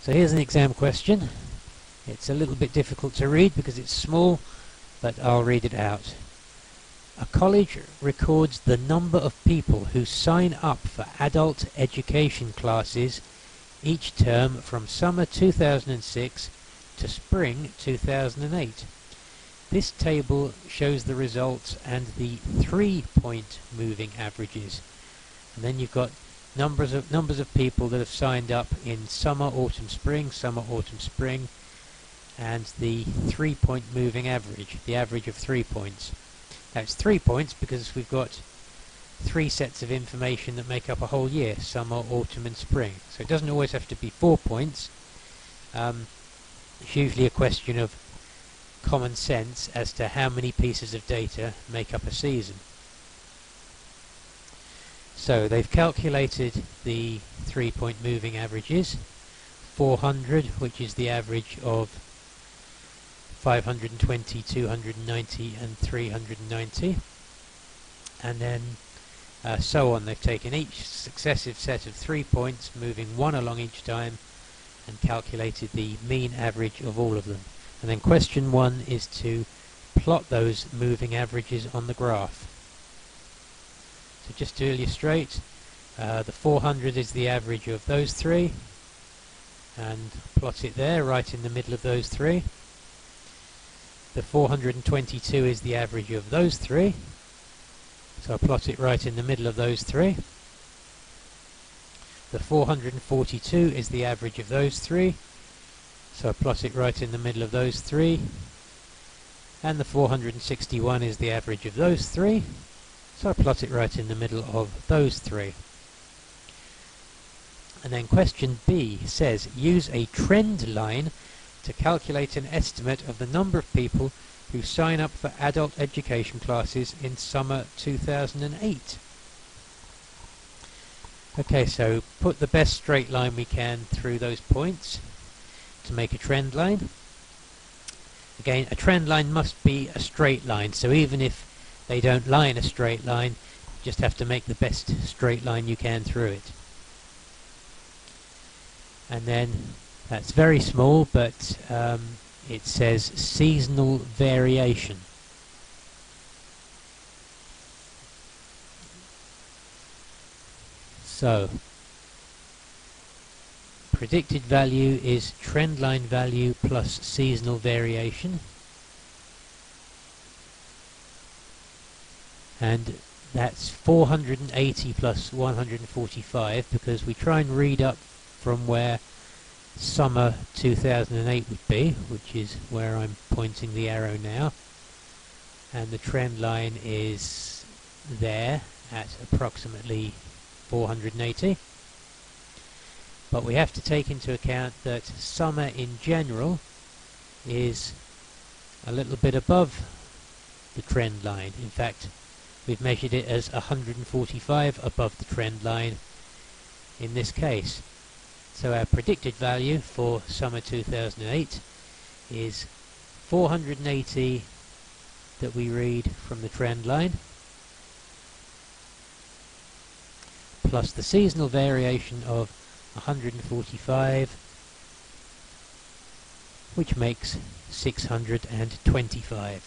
So here's an exam question. It's a little bit difficult to read because it's small, but I'll read it out. A college records the number of people who sign up for adult education classes each term from summer 2006 to spring 2008. This table shows the results and the 3-point moving averages. And then you've got numbers of people that have signed up in summer, autumn, spring, and the 3-point moving average, the average of 3 points. Now it's 3 points because we've got 3 sets of information that make up a whole year, summer, autumn and spring. So it doesn't always have to be 4 points. It's usually a question of common sense as to how many pieces of data make up a season. So they've calculated the 3-point moving averages. 400, which is the average of 520, 290 and 390, and then so on. They've taken each successive set of 3 points, moving one along each time, and calculated the mean average of all of them. And then question 1 is to plot those moving averages on the graph. So just to illustrate, the 400 is the average of those 3, and plot it there right in the middle of those 3. The 422 is the average of those 3, so I'll plot it right in the middle of those 3. The 442 is the average of those 3, so I plot it right in the middle of those 3. And the 461 is the average of those 3, so I plot it right in the middle of those 3. And then question B says, use a trend line to calculate an estimate of the number of people who sign up for adult education classes in summer 2008. Okay, so put the best straight line we can through those points to make a trend line. Again, a trend line must be a straight line, so even if they don't lie in a straight line, you just have to make the best straight line you can through it. And then that's very small, but it says seasonal variation. So predicted value is trendline value plus seasonal variation, and that's 480 plus 145, because we try and read up from where summer 2008 would be, which is where I'm pointing the arrow now, and the trend line is there at approximately 480. But we have to take into account that summer in general is a little bit above the trend line. In fact, we've measured it as 145 above the trend line in this case. So our predicted value for summer 2008 is 480 that we read from the trend line, plus the seasonal variation of 145, which makes 625.